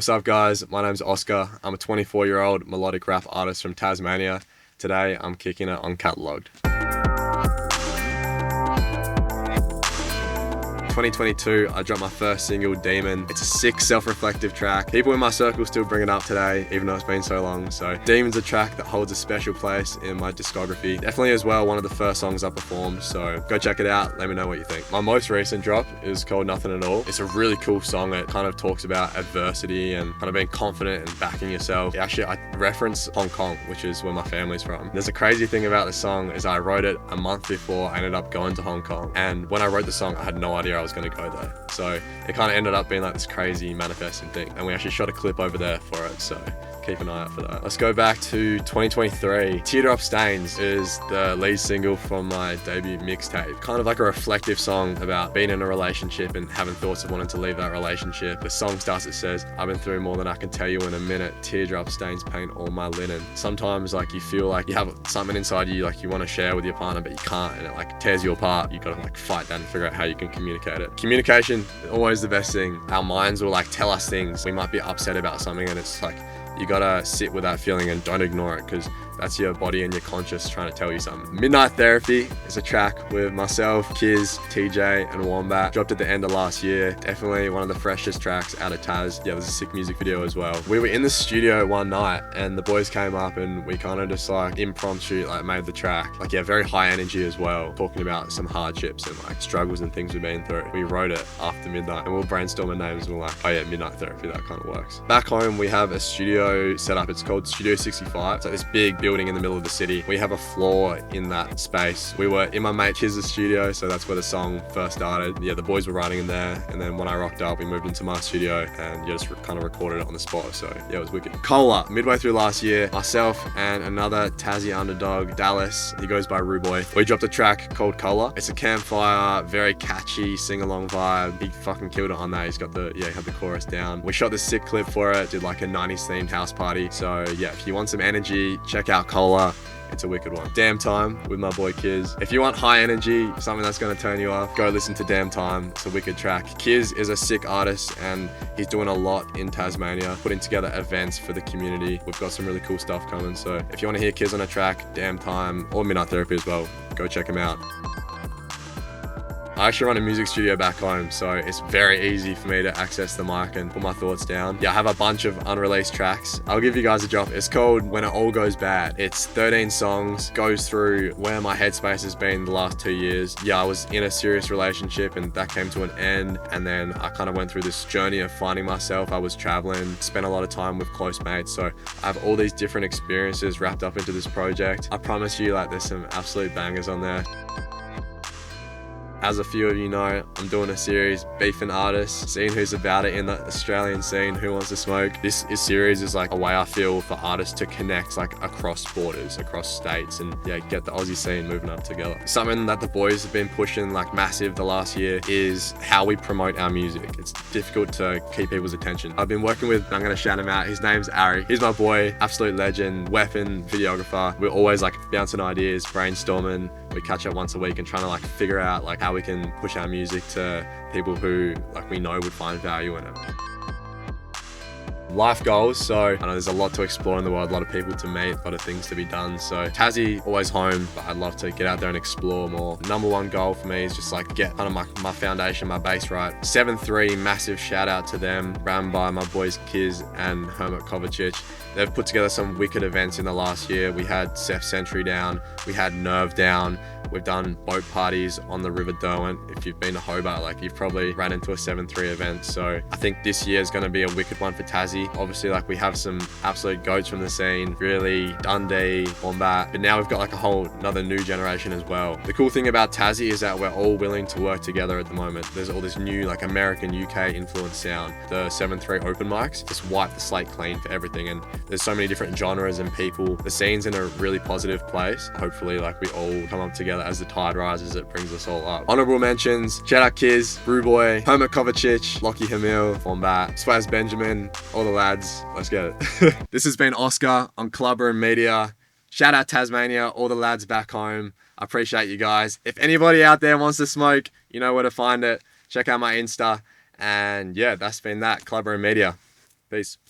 What's up guys, my name's OSKA. I'm a 24-year-old melodic rap artist from Tasmania. Today I'm kicking it on CATALOGUED. 2022, I dropped my first single, Demon. It's a sick, self-reflective track. People in my circle still bring it up today, even though it's been so long. So Demon's a track that holds a special place in my discography. Definitely as well, one of the first songs I performed. So go check it out, let me know what you think. My most recent drop is called Nothing At All. It's a really cool song. It kind of talks about adversity and kind of being confident and backing yourself. Actually, I reference Hong Kong, which is where my family's from. There's a crazy thing about this song is I wrote it a month before I ended up going to Hong Kong. And when I wrote the song, I had no idea I was going to go there. So it kind of ended up being like this crazy manifesting thing. And we actually shot a clip over there for it. So keep an eye out for that. Let's go back to 2023. Teardrop Stains is the lead single from my debut mixtape. Kind of like a reflective song about being in a relationship and having thoughts of wanting to leave that relationship. The song starts, it says, I've been through more than I can tell you in a minute. Teardrop stains paint all my linen. Sometimes like you feel like you have something inside you like you want to share with your partner, but you can't, and it like tears you apart. You gotta like fight that and figure out how you can communicate it. Communication, always the best thing. Our minds will like tell us things. We might be upset about something and it's like, you gotta sit with that feeling and don't ignore it, because that's your body and your conscious trying to tell you something. Midnight Therapy is a track with myself, Kiz, TJ, and Wombat. Dropped at the end of last year. Definitely one of the freshest tracks out of Taz. Yeah, there's a sick music video as well. We were in the studio one night and the boys came up and we kind of just like impromptu like made the track. Like yeah, very high energy as well. Talking about some hardships and like struggles and things we've been through. We wrote it after midnight and we'll brainstorm names and we're like, oh yeah, Midnight Therapy, that kind of works. Back home we have a studio set up. It's called Studio 65. It's like this big building in the middle of the city. We have a floor in that space. We were in my mate Kiz's studio, so that's where the song first started. Yeah, the boys were writing in there, and then when I rocked up, we moved into my studio and yeah, just kind of recorded it on the spot. So yeah, it was wicked. Cola, midway through last year, myself and another Tassie underdog, Dallas, he goes by Rue Boy. We dropped a track called Cola. It's a campfire, very catchy, sing-along vibe. He fucking killed it on that. He's got the, yeah, he had the chorus down. We shot this sick clip for it, did like a 90s themed house party. So yeah, if you want some energy, check out Cola. It's a wicked one. Damn Time with my boy Kiz. If you want high energy, something that's going to turn you off, go listen to Damn Time. It's a wicked track. Kiz is a sick artist and he's doing a lot in Tasmania, putting together events for the community. We've got some really cool stuff coming. So if you want to hear Kiz on a track, Damn Time, or Midnight Therapy as well, go check him out. I actually run a music studio back home, so it's very easy for me to access the mic and put my thoughts down. Yeah, I have a bunch of unreleased tracks. I'll give you guys a drop. It's called When It All Goes Bad. It's 13 songs, goes through where my headspace has been the last 2 years. Yeah, I was in a serious relationship and that came to an end. And then I kind of went through this journey of finding myself. I was traveling, spent a lot of time with close mates. So I have all these different experiences wrapped up into this project. I promise you, like, there's some absolute bangers on there. As a few of you know, I'm doing a series, Beefing Artists, seeing who's about it in the Australian scene, who wants to smoke. This series is like a way I feel for artists to connect like across borders, across states, and yeah, get the Aussie scene moving up together. Something that the boys have been pushing like massive the last year is how we promote our music. It's difficult to keep people's attention. I've been working with, I'm gonna shout him out, his name's Ari. He's my boy, absolute legend, weapon, videographer. We're always like bouncing ideas, brainstorming. We catch up once a week and trying to like figure out like how we can push our music to people who like we know would find value in it. Life goals, so I know there's a lot to explore in the world, a lot of people to meet, a lot of things to be done. So Tassie, always home, but I'd love to get out there and explore more. Number one goal for me is just like get kind of my foundation, my base right. 7-3, massive shout out to them, ran by my boys Kiz and Hermit Kovacic. They've put together some wicked events in the last year. We had Seth Century down, we had Nerve down, we've done boat parties on the River Derwent. If you've been to Hobart, like you've probably ran into a 7-3 event. So I think this year is going to be a wicked one for Tassie. Obviously, like we have some absolute goats from the scene, really Dundee, Wombat, but now we've got like a whole another new generation as well. The cool thing about Tassie is that we're all willing to work together at the moment. There's all this new like American, UK influence sound. The 7-3 open mics just wipe the slate clean for everything, and there's so many different genres and people. The scene's in a really positive place. Hopefully, like we all come up together as the tide rises, it brings us all up. Honorable mentions, shout out Kiz, Rue Boy, Hermit Kovacic, Lockie Hamil, Wombat, Spaz Benjamin, all the lads. Let's get it. This has been OSKA on Clubber and Media. Shout out Tasmania, all the lads back home. I appreciate you guys. If anybody out there wants to smoke, you know where to find it. Check out my Insta. And yeah, that's been that, Clubber and Media. Peace.